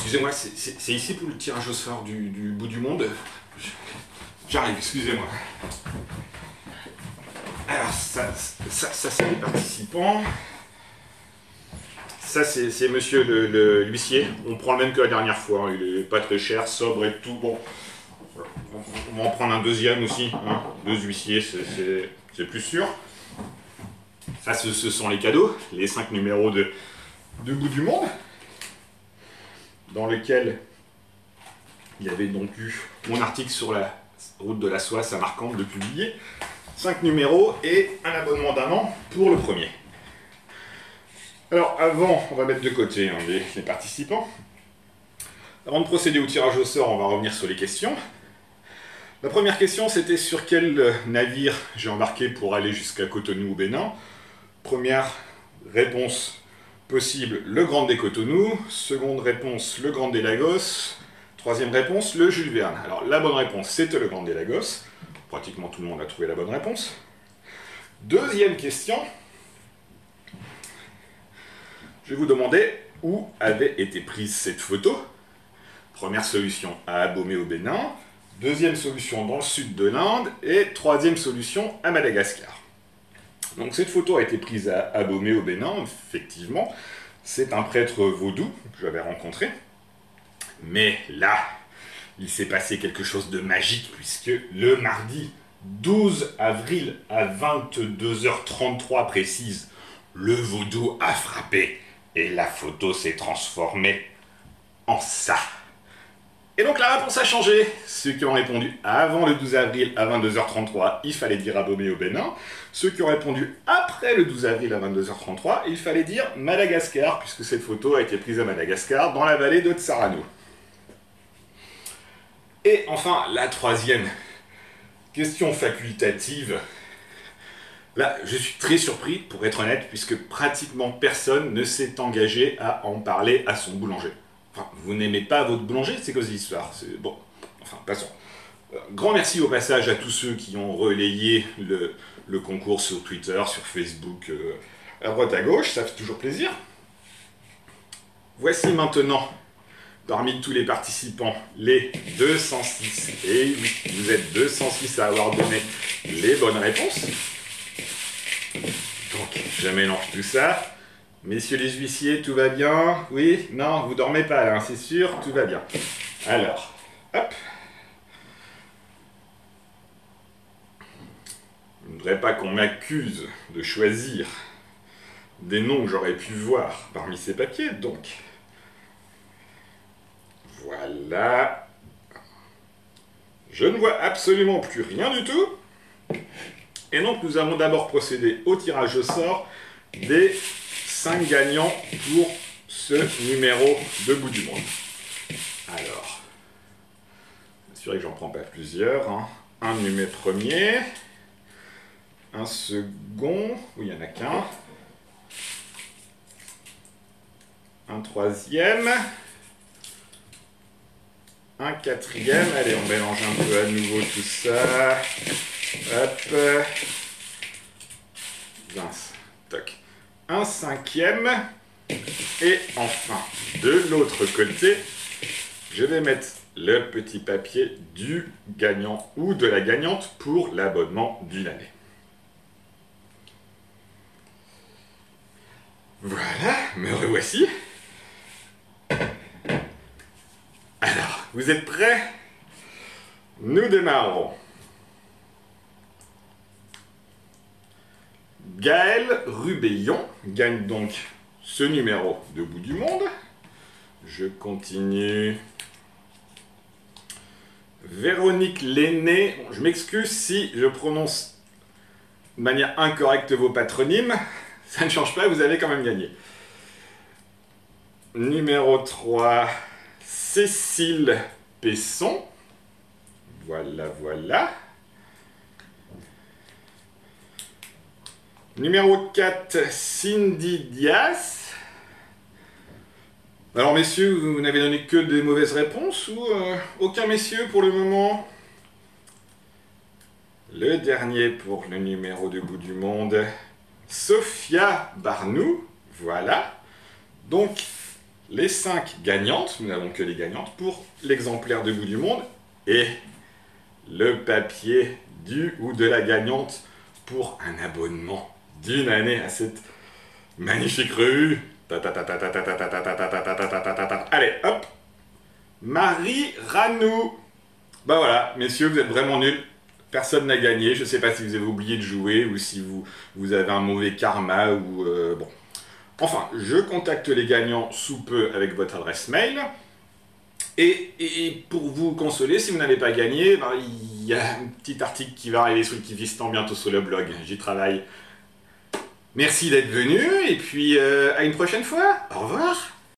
excusez-moi, c'est ici pour le tirage au sort du bout du monde. J'arrive, excusez-moi. Alors, ça c'est les participants. Ça, c'est monsieur l'huissier. On prend le même que la dernière fois. Il est pas très cher, sobre et tout. Bon, on va en prendre un deuxième aussi. Hein. 2 huissiers, c'est plus sûr. Ça, ce sont les cadeaux. Les 5 numéros de bout du monde. Dans lequel il y avait donc eu mon article sur la route de la soie, ça marquante de publier. 5 numéros et un abonnement d'1 an pour le premier. Alors avant, on va mettre de côté hein, les participants. Avant de procéder au tirage au sort, on va revenir sur les questions. La première question, c'était sur quel navire j'ai embarqué pour aller jusqu'à Cotonou au Bénin. Première réponse possible, le Grand des Cotonou. Seconde réponse, le Grand des Lagos. Troisième réponse, le Jules Verne. Alors la bonne réponse, c'était le Grand des Lagos. Pratiquement tout le monde a trouvé la bonne réponse. Deuxième question. Je vais vous demander où avait été prise cette photo. Première solution, à Abomey au Bénin. Deuxième solution, dans le sud de l'Inde. Et troisième solution, à Madagascar. Donc cette photo a été prise à Abomey au Bénin, effectivement. C'est un prêtre vaudou que j'avais rencontré. Mais là, il s'est passé quelque chose de magique, puisque le mardi 12 avril à 22h33 précise, le vaudou a frappé. Et la photo s'est transformée en ça. Et donc la réponse a changé. Ceux qui ont répondu avant le 12 avril à 22h33, il fallait dire Abomey au Bénin. Ceux qui ont répondu après le 12 avril à 22h33, il fallait dire Madagascar, puisque cette photo a été prise à Madagascar, dans la vallée de Tsarano. Et enfin, la troisième question facultative. Là, je suis très surpris, pour être honnête, puisque pratiquement personne ne s'est engagé à en parler à son boulanger. Enfin, vous n'aimez pas votre boulanger, c'est quoi cette histoire? Bon, enfin, passons. Grand merci au passage à tous ceux qui ont relayé le concours sur Twitter, sur Facebook, à droite à gauche, ça fait toujours plaisir. Voici maintenant, parmi tous les participants, les 206. Et oui, vous êtes 206 à avoir donné les bonnes réponses. Donc, je mélange tout ça. Messieurs les huissiers, tout va bien? Oui? Non, vous dormez pas là, hein, c'est sûr? Tout va bien. Alors, hop. Je ne voudrais pas qu'on m'accuse de choisir des noms que j'aurais pu voir parmi ces papiers, donc. Voilà. Je ne vois absolument plus rien du tout. Et donc nous allons d'abord procéder au tirage au sort des 5 gagnants pour ce numéro de bout du monde. Alors, assurez que j'en prends pas plusieurs. Hein. Un numéro premier, un second, oui il n'y en a qu'un, un troisième, un quatrième, allez on mélange un peu à nouveau tout ça. Hop. Vince. Toc. Un cinquième. Et enfin, de l'autre côté, je vais mettre le petit papier du gagnant ou de la gagnante pour l'abonnement d'une année. Voilà, me revoici. Alors, vous êtes prêts? Nous démarrons. Gaël Rubéillon gagne donc ce numéro de bout du monde. Je continue. Véronique Lenné. Bon, je m'excuse si je prononce de manière incorrecte vos patronymes. Ça ne change pas, vous avez quand même gagné. Numéro 3, Cécile Pesson. Voilà, voilà. Numéro 4, Cindy Dias. Alors messieurs, vous n'avez donné que des mauvaises réponses ou aucun messieurs pour le moment? Le dernier pour le numéro de bout du monde, Sophia Barnou. Voilà. Donc, les 5 gagnantes, nous n'avons que les gagnantes, pour l'exemplaire de Bout du Monde et le papier du ou de la gagnante pour un abonnement d'une année à cette magnifique revue. Allez, hop, Marie Ranou. Bah voilà, messieurs, vous êtes vraiment nuls. Personne n'a gagné. Je ne sais pas si vous avez oublié de jouer ou si vous avez un mauvais karma ou bon. Enfin, je contacte les gagnants sous peu avec votre adresse mail. Et pour vous consoler, si vous n'avez pas gagné, ben, il y a un petit article qui va arriver sur le Kifistan bientôt sur le blog. J'y travaille. Merci d'être venu et puis à une prochaine fois. Au revoir.